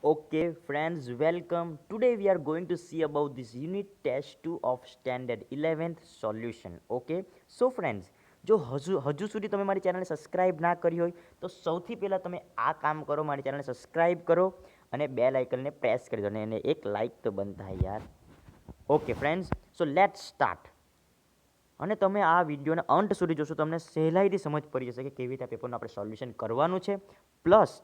Okay, friends, welcome. Today we are going to see about this unit test 2 of standard 11th solution. Okay, so friends, જો હજુ સુધી તમે મારી ચેનલને subscribe ના કરી હોય તો સૌથી પહેલાં તમે આ કામ કરો, મારી ચેનલને સબસ્ક્રાઇબ કરો અને બેલ આઇકનને પ્રેસ કરી દો અને એને એક લાઇક તો બનતા યાર. Okay friends, so let's start. અને તમે આ વિડીયોના અંત સુધી જોશો તમને સહેલાઈથી સમજ પડી જશે કે કેવી રીતે આ પેપરનું આપણે સોલ્યુશન કરવાનું છે. પ્લસ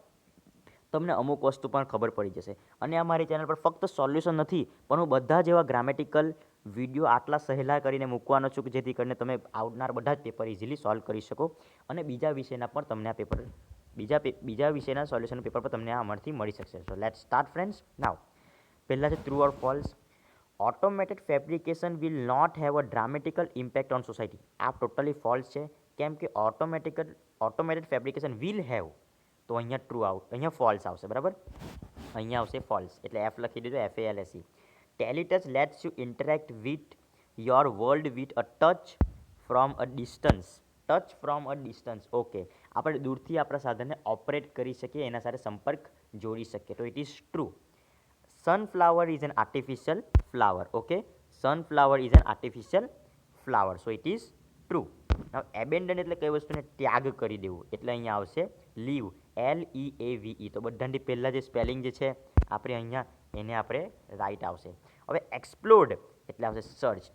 તમને અમુક વસ્તુ પણ ખબર પડી જશે. અને આ મારી ચેનલ પર ફક્ત સોલ્યુશન નથી, પણ હું બધા જ એવા ગ્રામેટિકલ વિડીયો આટલા સહેલા કરીને મૂકવાનો છું કે જેથી કરીને તમે આવનાર બધા જ પેપર ઇઝીલી સોલ્વ કરી શકો. અને બીજા વિષયના પણ તમને આ પેપર બીજા વિષયના સોલ્યુશન પેપર પર તમને આમાંથી મળી શકશે. So let's start friends. Now પહેલાં છે true or false. Automated fabrication will not have a dramatical impact on society. આ ટોટલી ફોલ્સ છે, કેમ કે ઓટોમેટેડ ફેબ્રિકેશન વિલ હેવ, તો અહીંયા ટ્રુ અહીંયા ફોલ્સ આવશે. બરાબર, અહીંયા આવશે ફોલ્સ, એટલે એફ લખી દીધો, FALSE. TeleTouch lets you interact with your world with a touch from a distance. Touch from a distance. Okay, આપણે દૂરથી આપણા સાધનને ઓપરેટ કરી શકીએ, એના સાથે સંપર્ક જોડી શકીએ, તો it is true. Sunflower is an artificial flower. Okay, sunflower is an artificial flower, so it is true. Now abandon એટલે કઈ વસ્તુને ત્યાગ કરી દેવું, એટલે અહીંયા આવશે leave, LEAVE. તો બધાની પહેલાં જે સ્પેલિંગ જે છે આપણે અહીંયા એને આપણે રાઈટ આવશે. હવે એક્સપ્લોડ એટલે આવશે સર્ચ.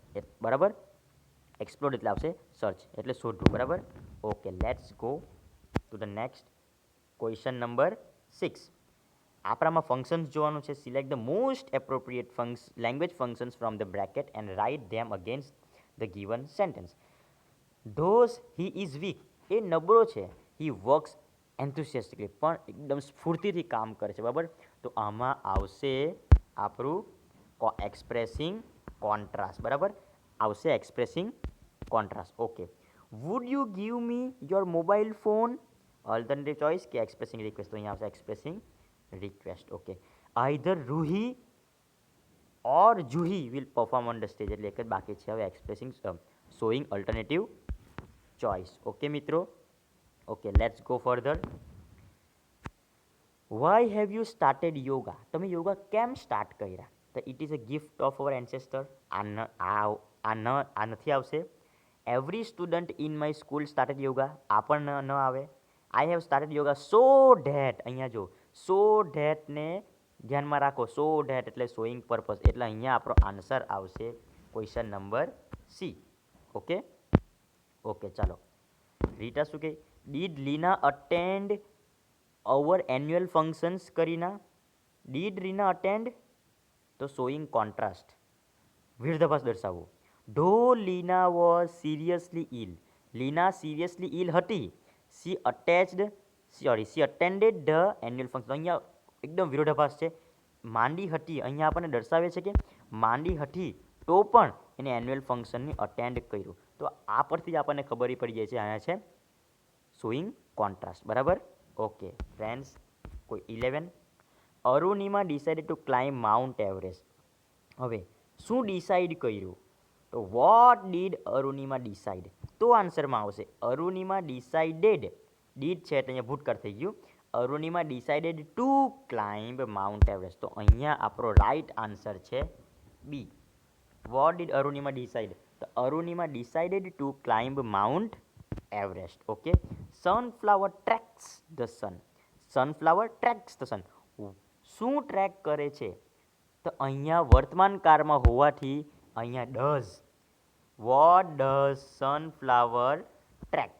બરાબર, એક્સપ્લોડ એટલે આવશે સર્ચ, એટલે શોધવું. બરાબર. Okay, let's go to the next question number 6. આપણામાં ફંક્શન્સ જોવાનું છે. Select the most appropriate language functions from the bracket and write them against the given sentence. Those he is weak, એ નબળો છે. હી વર્ક્સ એન્થુસિયાસ્ટિકલી, પણ એકદમ સ્ફૂર્તિથી કામ કરે છે. બરાબર, તો આમાં આવશે આપણું એક્સપ્રેસિંગ કોન્ટ્રાસ્ટ. બરાબર, આવશે expressing contrast. Okay, would you give me your mobile phone, alternative choice કે એક્સપ્રેસિંગ રિક્વેસ્ટ, તો અહીંયા આવશે expressing request. Okay, either Ruhi or Juhi will perform on the stage, એટલે એક જ બાકી છે હવે, expressing showing alternative choice. Okay મિત્રો. Okay, let's go further. Why have you started yoga, તમે યોગા કેમ સ્ટાર્ટ કર્યા? તો it is a gift of our ancestor. આ નથી આવશે. Every student in my school started yoga, આ પણ ન આવે. I have started yoga so that, અહીંયા જો સો ધેટને ધ્યાનમાં રાખો, સો ધેટ એટલે શોઈંગ પર્પઝ, એટલે અહીંયા આપણો આન્સર આવશે question number C. Okay okay, ચાલો. રીટા શું કહે? Did Leena attend our annual functions? Kareena did Reena attend, તો શોઈંગ કોન્ટ્રાસ્ટ, વિરોધાભાસ દર્શાવવું. Though Leena was seriously ill, Leena seriously ill હતી. She attended the annual function, અહીંયા એકદમ વિરોધાભાસ છે. માંડી હતી, અહીંયા આપણને દર્શાવે છે કે માંડી હતી તો પણ એને એન્યુઅલ ફંક્શનની અટેન્ડ કર્યું, તો આ પરથી જ આપણને ખબર પડી જાય છે અહીંયા છે શોઈંગ કોન્ટ્રાસ્ટ. બરાબર. ઓકે ફ્રેન્ડ્સ, કોઈ 11. Arunima decided to climb mount Everest. હવે શું ડિસાઇડ કર્યું? તો વોટ ડીડ અરુણિમા ડિસાઇડ, તો આન્સરમાં આવશે અરુણિમા ડિસાઇડેડ. ડીડ છે એટલે અહીંયા ભૂતકાળ થઈ ગયું. Arunima decided to climb mount Everest, તો અહીંયા આપણો રાઈટ આન્સર છે બી. વોટ ડીડ અરુણિમા ડિસાઇડ, તો Arunima decided to climb mount Everest. Okay, sunflower tracks the son. Sunflower tracks the સન, શું ટ્રેક કરે છે? તો અહીંયા વર્તમાન કાળમાં હોવાથી અહીંયા does. What does sunflower track?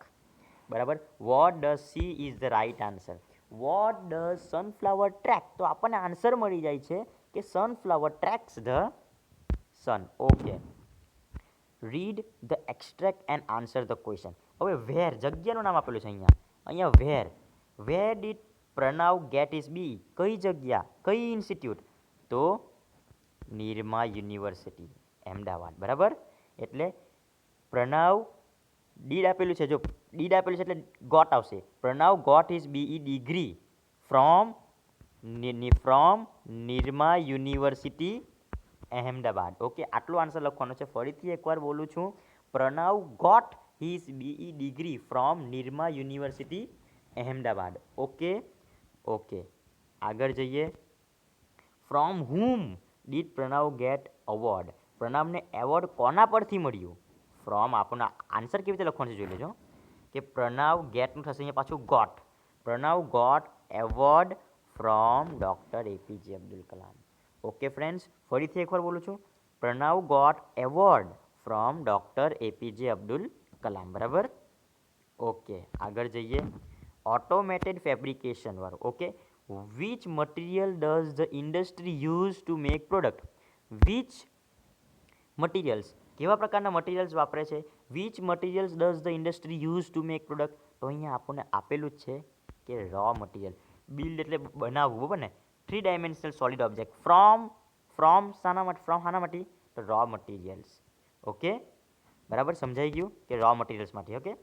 બરાબર, what does C is the right answer. What does sunflower track, તો આપણને આન્સર મળી જાય છે કે sunflower tracks the sun. Okay, read the extract and answer the question. હવે વેર, જગ્યાનું નામ આપેલું છે અહીંયા where did Pranav get his B, કઈ જગ્યા, કઈ ઇન્સ્ટિટ્યૂટ? તો નિરમા યુનિવર્સિટી અમદાવાદ. બરાબર, એટલે પ્રણવ ડીડ આપેલું છે, જો ડીડ આપેલું છે એટલે ગોટ આવશે. Pranav got his BE degree from Nirma university Ahmedabad. Okay, આટલો આન્સર લખવાનો છે. ફરીથી એકવાર બોલું છું, Pranav got his BE degree from Nirma university Ahmedabad. Okay okay, આગળ જઈએ. From whom did Pranav get award? પ્રણવને એવોર્ડ કોના પરથી મળ્યું? ફ્રોમ આપણને આન્સર કેવી રીતે લખવાનું છે જોઈ લેજો કે પ્રણવ ગેટનું થશે અહીંયા પાછું got. Pranav got award from doctor APJ Abdul Kalam. Okay friends, ફરીથી એકવાર બોલું છું. Pranav got award from doctor APJ Abdul Kalam. બરાબર? ઓકે, આગળ જઈએ. ઓટોમેટેડ ફેબ્રિકેશન વાળું. Okay, which material does the industry use to make product? Which materials, કેવા પ્રકારના મટીરિયલ્સ વાપરે છે? Which materials does the industry use to make product? તો અહીંયા આપણને આપેલું જ છે કે રો મટીરિયલ. બિલ્ડ એટલે બનાવવું, બરાબર ને? 3 ડાયમેન્શનલ સોલિડ ઓબ્જેક્ટ. ફ્રોમ શાના માટે? ફ્રોમ શાના માટે? તો રો મટીરિયલ્સ. ઓકે, બરાબર સમજાઈ ગયું કે રો મટીરિયલ્સ માટે. ઓકે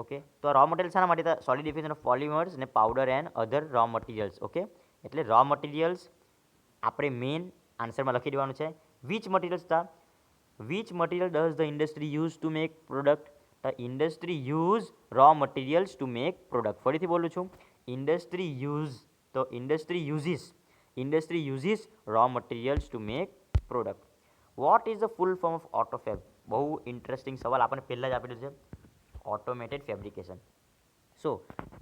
ઓકે, તો રો મટીરિયલ શાના માટે? સોલિડ ડિફ્યુઝન ઓફ પોલિમર્સ ને powder and other raw materials. Okay, એટલે રો મટીરિયલ્સ આપણે મેઇન આન્સરમાં લખી દેવાનું છે. વિચ મટીરિયલ્સ હતા? Which material does the industry use to make product? The industry use raw materials to make product. ફરીથી બોલું છું. ઇન્ડસ્ટ્રી યુઝ, તો industry uses raw materials to make product. What is the full form of autofab? બહુ interesting સવાલ આપણને પહેલાં જ આપેલું છે. Automated fabrication. So,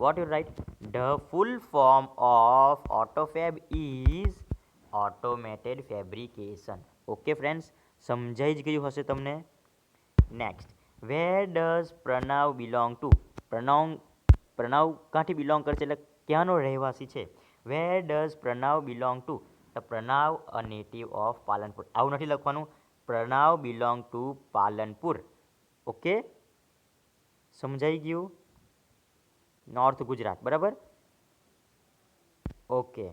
what you write? The full form of AutoFab is automated fabrication. Okay friends, સમજાઈ જ ગયું હશે તમને. Next, where does Pranav belong to? Pranav ક્યાંથી બિલોંગ કરે છે, એટલે ક્યાંનો રહેવાસી છે? where does Pranav belong to? તો Pranab a native of Palanpur. આવું નથી લખવાનું. Pranav belong to Palanpur. Okay, સમજાઈ ગયું? નોર્થ ગુજરાત. બરાબર? Okay.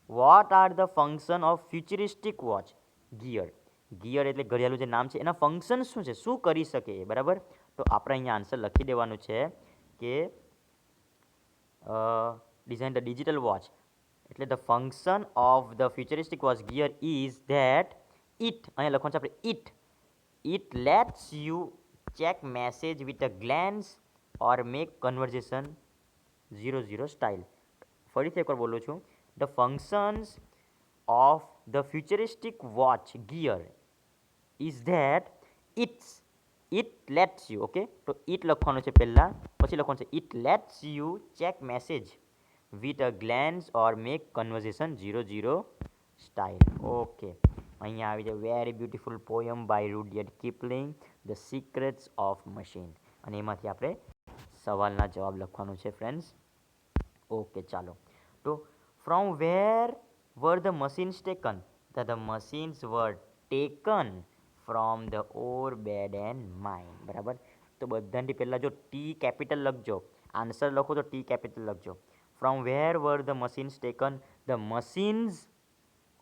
What are the function of futuristic watch? Gear. Gear એટલે ઘડિયાળનું જે નામ છે, એના ફંક્શન શું છે, શું કરી શકે એ? બરાબર? તો આપણે અહીંયા આન્સર લખી દેવાનું છે કે ડિઝાઇન ધ ડિજિટલ વોચ. એટલે the function of the futuristic watch gear is that it, અહીંયા લખવાનું છે આપણે it lets you check message with a glance or make conversation 00 style. ફરીથી એકવાર બોલું છું. The functions of the futuristic watch gear is that it lets you. Okay, તો it લખવાનું છે પહેલાં, પછી લખવાનું છે it lets you check message with a glance or make conversation 00 style. Okay, અહીંયા આવી જાય very beautiful poem by Rudyard Kipling, the secrets of machine. અને એમાંથી આપણે સવાલના જવાબ લખવાનું છે ફ્રેન્ડ્સ. ઓકે, ચાલો. તો from where were the machines taken? The machines were taken from the ore bed and mine. બરાબર? તો બધાથી પહેલાં જો ટી કેપિટલ લખજો, આન્સર લખો તો ટી કેપિટલ લખજો. From where were the machines taken? The machines,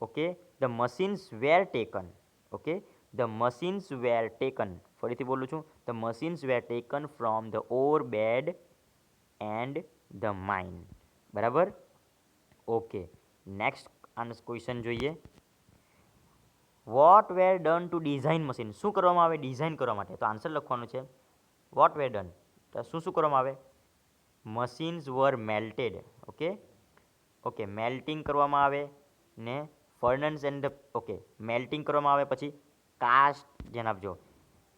okay, the machines were taken. Okay, the machines were taken. ફરીથી બોલું છું. The machines were taken from the ore bed and the mine. બરાબર? Okay, next question જોઈએ. What were done to design machine? શું કરવામાં આવે design કરવા માટે? તો આન્સર લખવાનું છે વોટ વેર ડન. તો શું શું કરવામાં આવે? મશીન્સ વર મેલ્ટેડ. ઓકે ઓકે, મેલ્ટિંગ કરવામાં આવે ને ફર્નન્સ એન્ડ ઓકે, મેલ્ટિંગ કરવામાં આવે, પછી કાસ્ટ, ધ્યાન આપજો,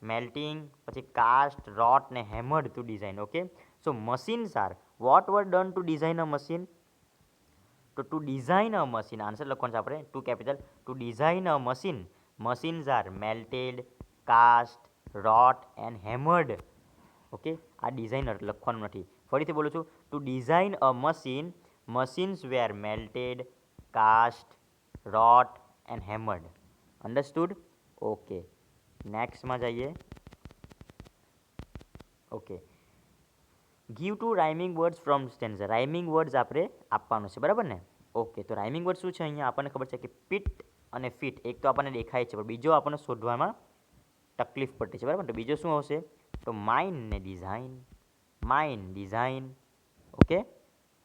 મેલ્ટિંગ, પછી કાસ્ટ, રોટ ને hammered to design. Okay, so machines are what were done to design a machine? તો to design a machine, answer લખવાનું છે આપણે to capital. To design a machine, machines are melted, cast, wrought and hammered. Okay, આ designer લખવાનું નથી. ફરીથી બોલું છું. To design a machine, machines were melted, cast, wrought and hammered. Understood? Okay, નેક્સ્ટમાં જઈએ. Okay, give two rhyming words from સ્ટેન્ઝા. Rhyming words આપણે આપવાનું છે. બરાબર ને? ઓકે, તો રાઇમિંગ વર્ડ શું છે? અહીંયા આપણને ખબર છે કે પીટ અને ફિટ. એક તો આપણને દેખાય છે, પણ બીજો આપણને શોધવામાં તકલીફ પડતી છે. બરાબર? તો બીજો શું આવશે? તો માઇન ને ડિઝાઇન. Mine, design. ઓકે,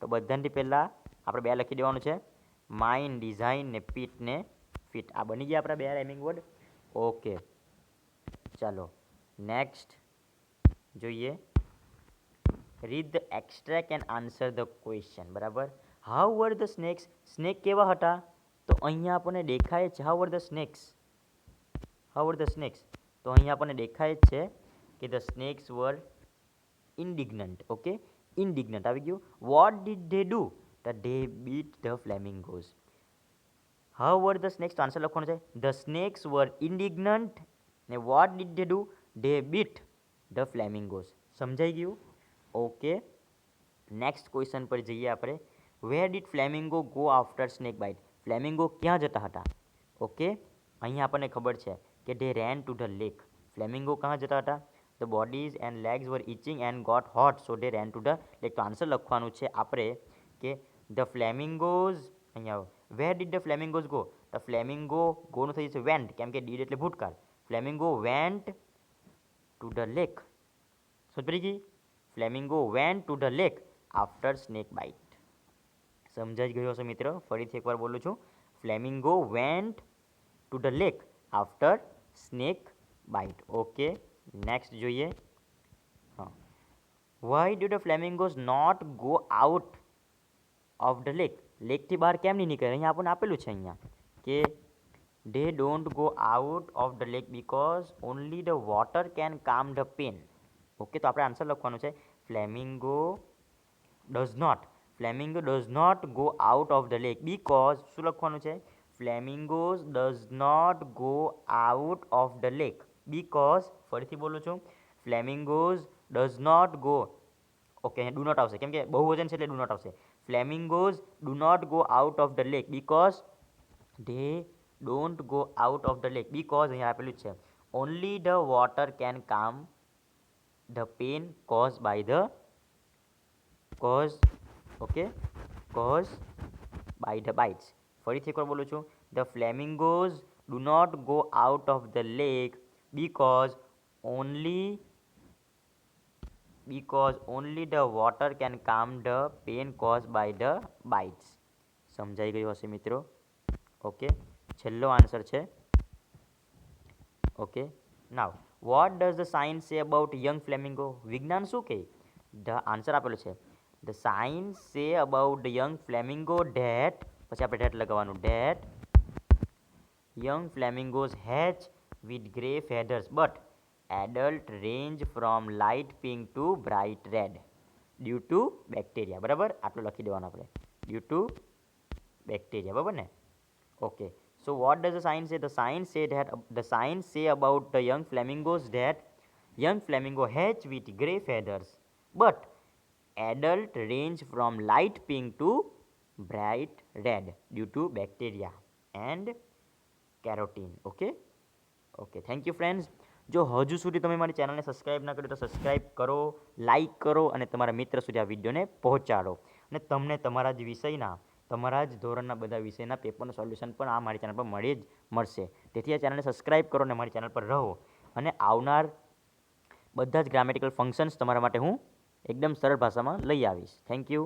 તો બધાથી પહેલાં આપણે બે લખી દેવાનું છે. માઇન, ડિઝાઇન ને પીટ ને ફિટ. આ બની ગયા આપણા બે રાઇમિંગ વર્ડ. ઓકે, ચાલો નેક્સ્ટ જોઈએ. Read the extract and answer the question. બરાબર? How were the snakes? Snake કેવા હતા? તો અહીંયા આપણને દેખાય છે how are the snakes, how are the snakes, તો અહીંયા આપણને દેખાય જ છે કે the snakes were indignant. Okay, indignant આવી ગયું. What did they do? They beat the flamingos. How were the snakes, તો આન્સર લખવાનું છે ધ સ્નેક્સ વર ઇન્ડિગ્નન્ટ ને what did they do? They beat the flamingos. સમજાઈ ગયું? Okay, next question પર જઈએ આપણે. Where did flamingo go after snake bite? Flamingo ક્યાં જતા હતા? ઓકે, અહીંયા આપણને ખબર છે કે they ran to the lake. Flamingo ક્યાં જતા હતા? The bodies and legs were itching and got hot so they ran to the lake. તો આન્સર લખવાનું છે આપણે કે ધ ફ્લેમિંગોઝ, અહીંયા where did the flamingos go? The flamingo ગોનું થઈ જશે વેન્ટ, કેમ કે ડીડ એટલે ભૂતકાળ. Flamingo went to the lake. સમજ પડી ગઈ? Flamingo went to the lake after snake bite. સમજાઈ ગયો હશે મિત્ર? ફરીથી એકવાર બોલું છું. Flamingo went to the lake after snake bite. Okay, next જોઈએ. હા, why do the flamingos not go out of the lake? લેકથી બહાર કેમ નહીં નીકળે? અહીંયા આપણને આપેલું છે અહીંયા કે they don't go out of the lake because only the water can calm the pain. Okay, તો આપણે આન્સર લખવાનું છે flamingo does not go out of the lake because, શું લખવાનું છે? Flamingos does not go out of the lake because, ફરીથી બોલું છું, flamingos does not go, okay do not આવશે કેમ કે બહુવચન છે એટલે ડુ નોટ આવશે. Flamingos do not go out of the lake because they don't go out of the lake because અહીંયા આપેલું જ છે only the water can calm the pain cause by the bites. ફરીથી એકવાર બોલું છું. The flamingos do not go out of the lake because only the water can calm the pain caused by the bites. સમજાઈ ગયું હશે મિત્રો? Okay, છેલ્લો answer છે. Okay, now what does the science say about young flamingo? વિજ્ઞાન શું કહે? The answer આપેલું છે the science say about the young flamingo that, પછી આપણે ધેટ લગાવવાનું, that young flamingos hatch with grey feathers but adult range from light pink to bright red due to bacteria. બરાબર, આટલું લખી દેવાનું આપણે, due to bacteria. બરાબર ને? Okay, so what does the science say? The science say about the young flamingos that young flamingo hatch with grey feathers but adult range from light pink to bright red due to bacteria and carotene. Okay, thank you friends. જો હજુ સુધી તમે મારી ચેનલને subscribe ના કર્યું તો subscribe કરો, લાઇક કરો અને તમારા મિત્ર સુધી આ વિડીયોને પહોંચાડો. અને તમને તમારા જ વિષયના, તમારા જ ધોરણના બધા વિષયના પેપરનું સોલ્યુશન પણ આ મારી ચેનલ પર મળશે. તેથી આ ચેનલને સબસ્ક્રાઈબ કરો અને મારી ચેનલ પર રહો. અને આવનાર બધા જ ગ્રામેટિકલ ફંક્શન્સ તમારા માટે હું એકદમ સરળ ભાષામાં લઈ આવીશ. Thank you.